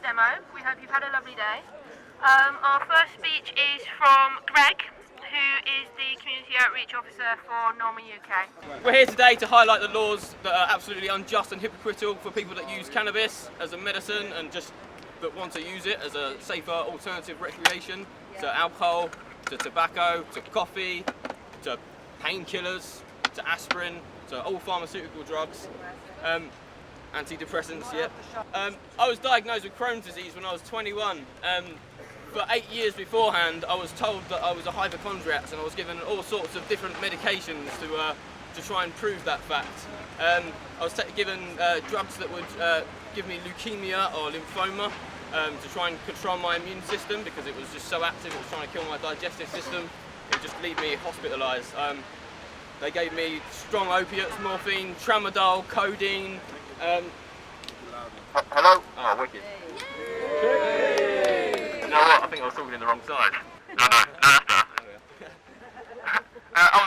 demo. We hope you've had a lovely day. Our first speech is from Greg, who is the Community Outreach Officer for NORML UK. We're here today to highlight the laws that are absolutely unjust and hypocritical for people that use cannabis as a medicine and just that want to use it as a safer alternative recreation to alcohol, to tobacco, to coffee, to painkillers, to aspirin, to all pharmaceutical drugs, antidepressants, yeah. I was diagnosed with Crohn's disease when I was 21. For 8 years beforehand, I was told that I was a hypochondriac and I was given all sorts of different medications to try and prove that fact. I was given drugs that would give me leukemia or lymphoma to try and control my immune system because it was just so active, it was trying to kill my digestive system. It would just leave me hospitalised. They gave me strong opiates, morphine, tramadol, codeine. Hello? Oh, wicked. You know what? I think I was talking in the wrong side. No, that's better. I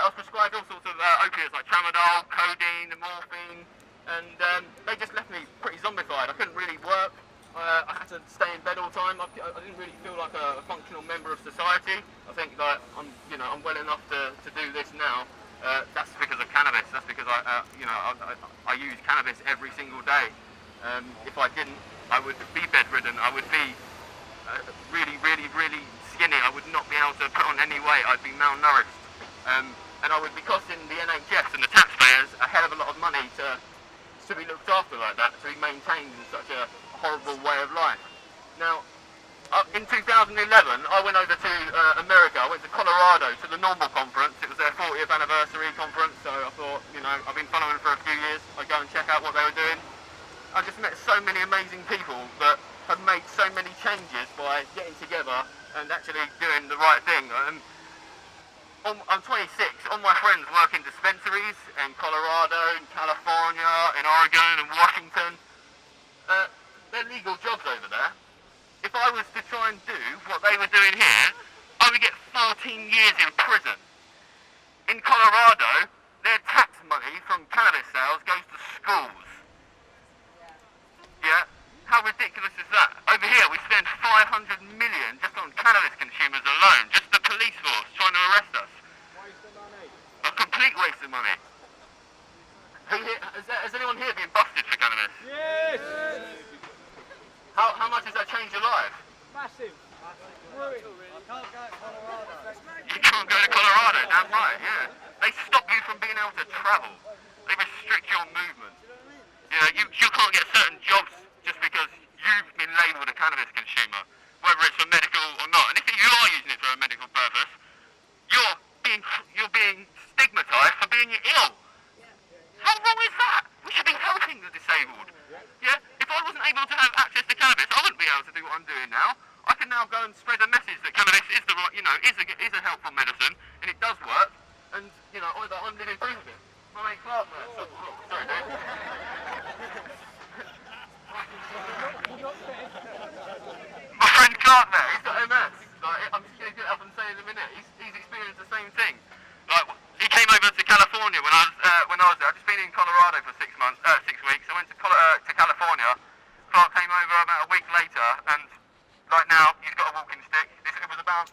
was prescribed all sorts of opiates like tramadol, codeine, morphine, and they just left me pretty zombified. I couldn't really work. I had to stay in bed all the time. I didn't really feel like a functional member of society. I think that I'm well enough to do this now. That's because of cannabis. That's because I use cannabis every single day. If I didn't, I would be bedridden. I would be really skinny. I would not be able to put on any weight. I'd be malnourished, and I would be costing the NHS and the taxpayers a hell of a lot of money to be looked after like that, to be maintained in such a horrible way of life. Now, in 2011, I went over to America. I went to Colorado to the NORML conference. It was their 40th anniversary conference, so I thought, I've been following for a few years. I'd go and check out what they were doing. I just met so many amazing people that have made so many changes by getting together and actually doing the right thing. I'm 26. All my friends work in dispensaries in Colorado, in California, in Oregon, and Washington. They're legal jobs over there. If I was to try and do what they were doing here, I would get 14 years in prison. In Colorado, their tax money from cannabis sales goes to schools. Yeah? How ridiculous is that? Over here, we spend 500 million just on cannabis consumers alone, just the police force trying to arrest us. Waste of money. A complete waste of money. Has anyone here been busted for cannabis? Yes! How much has that changed your life? Massive. Ruined. I can't go to Colorado. You can't go to Colorado, damn right, yeah. They stop you from being able to travel. They restrict your movement. Yeah, you can't get certain jobs just because you've been labelled a cannabis consumer, whether it's for medical or not. And if you are using it for a medical purpose, you're being stigmatised for being ill. How wrong is that? We should be helping the disabled. Yeah? If I wasn't able to have access to cannabis, I wouldn't be able to do what I'm doing now. I can now go and spread a message that cannabis is the right, is a helpful medicine, and it does work. And I'm living proof of it. My mate Clark, man. Sorry, dude. My friend Clark there, he's got MS. I'm just going to get up and say in a minute. He's experienced the same thing. He came over to California when I was there. I've just been in Colorado for 6 weeks. I went to California. Clark came over about a week later, and right now he's got a walking stick. It was about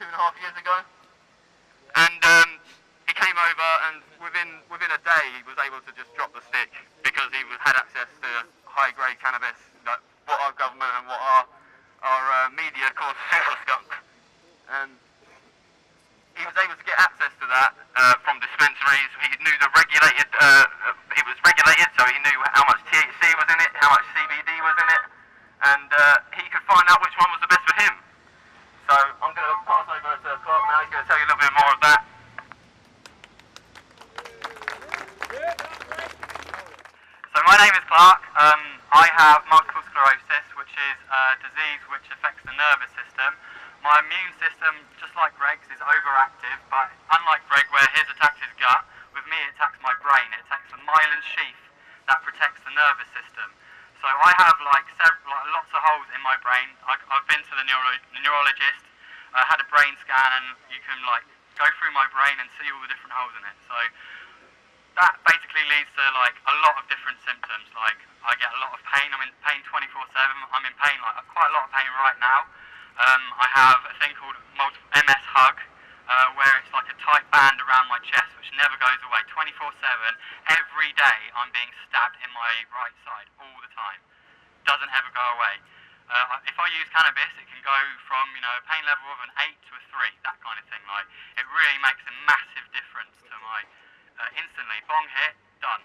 2.5 years ago, and he came over, and within a day he was able to just drop the stick because he had access to high-grade cannabis, like what our government and what our media calls super skunk, and he was able to get access to that from dispensaries. He knew it was regulated, so he knew how much THC was in it, how much CBD was in it, and he could find out which one was the best for him. So I'm going to pass over to Clark now. He's going to tell you a little bit more of that. So my name is Clark. I have multiple sclerosis, which is a disease which affects the nervous system. My immune system, just like Greg's, is overactive, but unlike Greg, where his attacks his gut, with me it attacks my brain. It attacks the myelin sheath that protects the nervous system. So I have lots of holes in my brain. I've been to the neurologist, had a brain scan, and you can go through my brain and see all the different holes in it. So that basically leads to like a lot of different symptoms. Like I get a lot of pain. I'm in pain 24/7. I'm in pain, like quite a lot of pain right now. I have a thing called MS hug, where it's like a tight band around my chest which never goes away. 24/7, every day I'm being stabbed in my right side all the time. Doesn't ever go away. If I use cannabis, it can go from, you know, a pain level of an 8 to a 3, that kind of thing. Like, it really makes a massive difference to my, instantly, bong hit, done.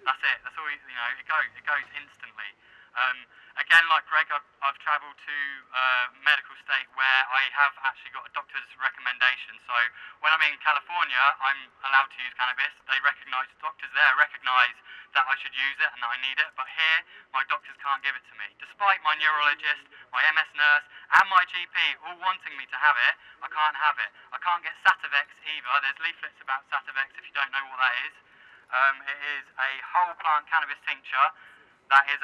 That's it, that's all, you know, it goes instantly. Again, like Greg, I've travelled to a medical state where I have actually got a doctor's recommendation. So when I'm in California, I'm allowed to use cannabis. Doctors there recognise that I should use it and that I need it. But here, my doctors can't give it to me. Despite my neurologist, my MS nurse, and my GP all wanting me to have it, I can't have it. I can't get Sativex either. There's leaflets about Sativex if you don't know what that is. It is a whole plant cannabis tincture that is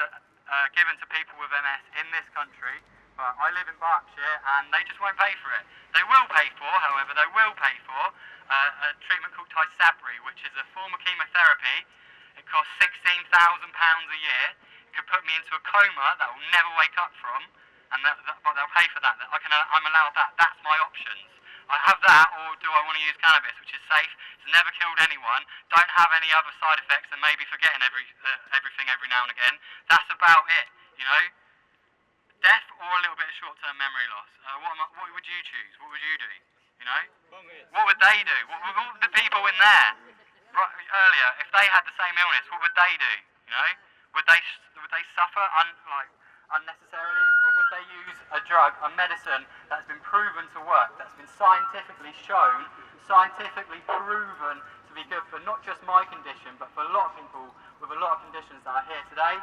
given to people with MS in this country, but I live in Berkshire and they just won't pay for it. They will pay for, however, a treatment called Tysabri, which is a form of chemotherapy. It costs £16,000 a year. It could put me into a coma that I will never wake up from, but they'll pay for that. I'm allowed that. That's my options. I have that, or do I want to use cannabis, which is safe, it's never killed anyone, don't have any other side effects than maybe forgetting everything every now and again. That's about it, you know? Death or a little bit of short-term memory loss. What would you choose? What would you do? You know? What would they do? What would the people in there earlier, if they had the same illness, what would they do? You know? Would they suffer unnecessarily, or would they use a drug, a medicine that's been proven to work, that's been scientifically shown, scientifically proven to be good for not just my condition, but for a lot of people with a lot of conditions that are here today?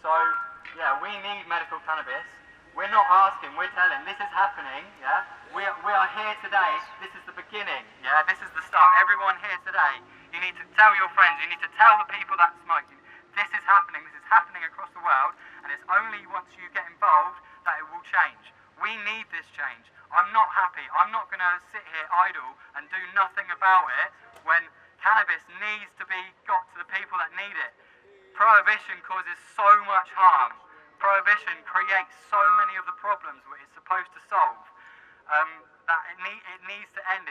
So, yeah, we need medical cannabis. We're not asking, we're telling, this is happening, yeah? We are here today, this is the beginning, yeah? This is the start. Everyone here today, you need to tell your friends, you need to tell the people that smoke, this is happening across the world, and it's only once you get involved that it will change. We need this change. I'm not happy. I'm not going to sit here idle and do nothing about it when cannabis needs to be got to the people that need it. Prohibition causes so much harm. Prohibition creates so many of the problems which it's supposed to solve. That it needs to end.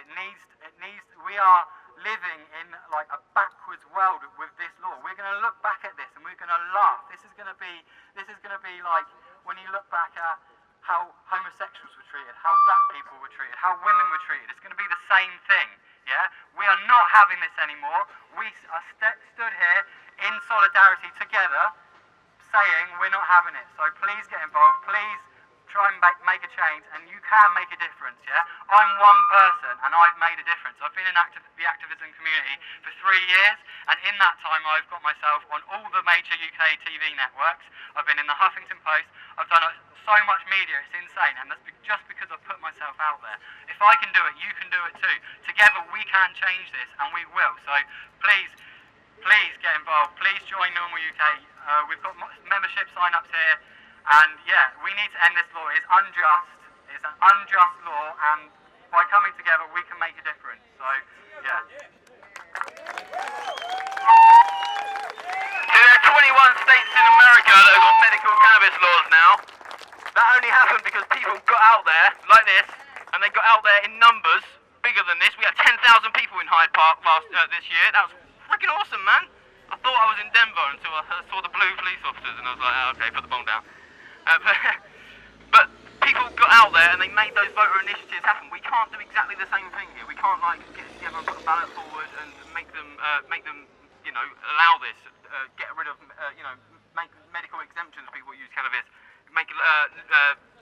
We are living in like a backwards world with this law. We're going to look back at this and we're going to laugh. This is going to be like when you look back at how homosexuals were treated, how black people were treated, how women were treated. It's going to be the same thing. Yeah, we are not having this anymore. We are stood here in solidarity together, saying we're not having it. So please get involved. Please try and make a change, and you can make a difference, yeah? I'm one person, and I've made a difference. I've been in the activism community for 3 years, and in that time I've got myself on all the major UK TV networks. I've been in the Huffington Post. I've done so much media, it's insane, and that's just because I've put myself out there. If I can do it, you can do it too. Together we can change this, and we will. So please get involved. Please join NORML UK. We've got membership sign-ups here. And yeah, we need to end this law. It's unjust. It's an unjust law, and by coming together, we can make a difference. So, yeah. There are 21 states in America that have got medical cannabis laws now. That only happened because people got out there like this, and they got out there in numbers bigger than this. We had 10,000 people in Hyde Park this year. That was freaking awesome, man. I thought I was in Denver until I saw the blue police officers, and I was like, oh, okay, put the bong down. But people got out there and they made those voter initiatives happen. We can't do exactly the same thing here. We can't like get together and put a ballot forward and make them, you know, allow this, get rid of, you know, make medical exemptions for people who use cannabis, make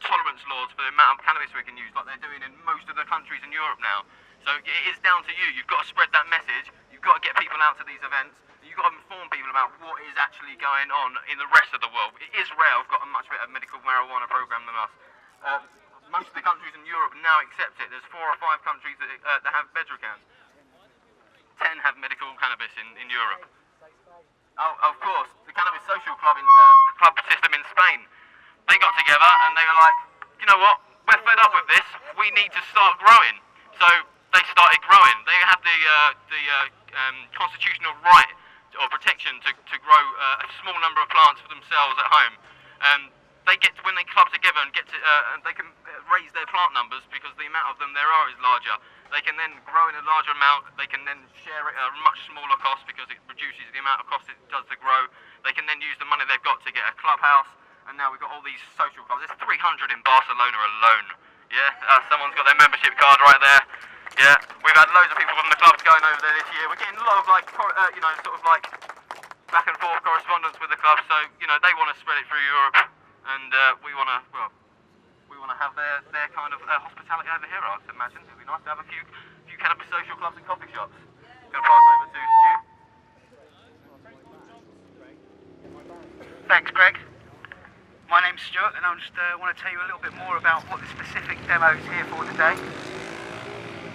tolerance laws for the amount of cannabis we can use, like they're doing in most of the countries in Europe now. So it is down to you. You've got to spread that message. You've got to get people out to these events. You've got to inform people about what is actually going on in the rest of the world. Israel have got a much better medical marijuana program than us. Most of the countries in Europe now accept it. There's 4 or 5 countries that have Bedrocan. 10 have medical cannabis in Europe. Oh, of course, the Cannabis Social Club club system in Spain. They got together and they were like, you know what? We're fed up with this. We need to start growing. So they started growing. They have the constitutional right or protection to grow a small number of plants for themselves at home. They get when they club together and they can raise their plant numbers because the amount of them there are is larger. They can then grow in a larger amount. They can then share it at a much smaller cost because it reduces the amount of cost it does to grow. They can then use the money they've got to get a clubhouse, and now we've got all these social clubs. There's 300 in Barcelona alone. Yeah, someone's got their membership card right there. Yeah, we've had loads of people from the clubs going over there this year. We're getting a lot of sort of like back and forth correspondence with the clubs. So they want to spread it through Europe, and we want to have their kind of hospitality over here. I'd imagine it'd be nice to have a few cannabis social clubs and coffee shops. Going to pass over to Stu. Thanks, Greg. My name's Stuart, and I just want to tell you a little bit more about what the specific demo is here for today.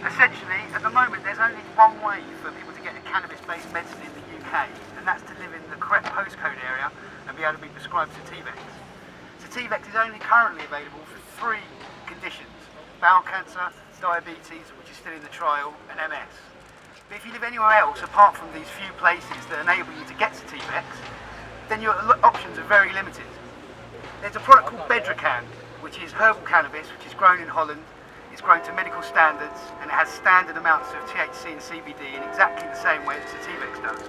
Essentially, at the moment, there's only one way for people to get a cannabis-based medicine in the UK, and that's to live in the correct postcode area and be able to be prescribed Sativex. Sativex is only currently available for 3 conditions: bowel cancer, diabetes, which is still in the trial, and MS. But if you live anywhere else apart from these few places that enable you to get Sativex, then your options are very limited. There's a product called Bedrocan, which is herbal cannabis, which is grown in Holland. It's grown to medical standards, and it has standard amounts of THC and CBD in exactly the same way that Sativex does.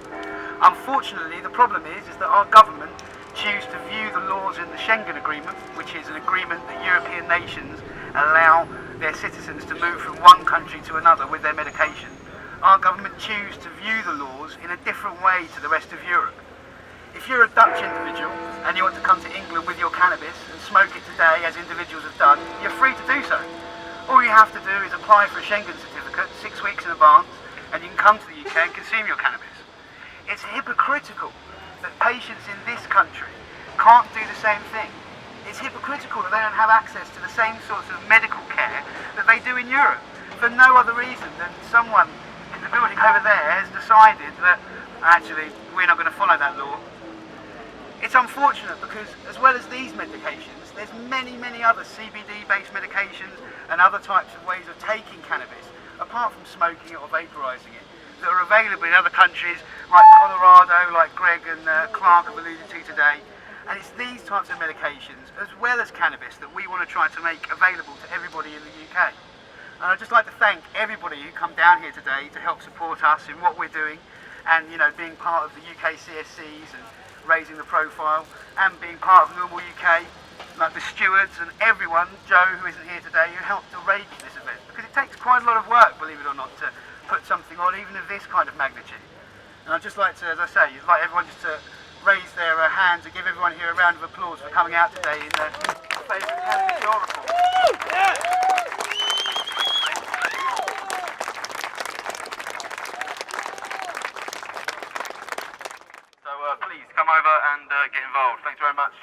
Unfortunately, the problem is that our government choose to view the laws in the Schengen Agreement, which is an agreement that European nations allow their citizens to move from one country to another with their medication. Our government choose to view the laws in a different way to the rest of Europe. If you're a Dutch individual and you want to come to England with your cannabis and smoke it today, as individuals have done, you're free to do so. All you have to do is apply for a Schengen certificate 6 weeks in advance, and you can come to the UK and consume your cannabis. It's hypocritical that patients in this country can't do the same thing. It's hypocritical that they don't have access to the same sorts of medical care that they do in Europe, for no other reason than someone in the building over there has decided that actually we're not going to follow that law. It's unfortunate because, as well as these medications, there's many other CBD-based medications and other types of ways of taking cannabis, apart from smoking it or vaporising it, that are available in other countries like Colorado, like Greg and Clark have alluded to today. And it's these types of medications, as well as cannabis, that we want to try to make available to everybody in the UK. And I'd just like to thank everybody who come down here today to help support us in what we're doing, and being part of the UK CSCs and raising the profile, and being part of NORML UK, like the stewards and everyone, Joe who isn't here today, who helped arrange this event, because it takes quite a lot of work, believe it or not, to put something on even of this kind of magnitude. And I'd just like to, as I say, I'd like everyone just to raise their hands and give everyone here a round of applause for coming out today in favour of Cannabis Law Reform. So please come over and get involved. Thanks very much.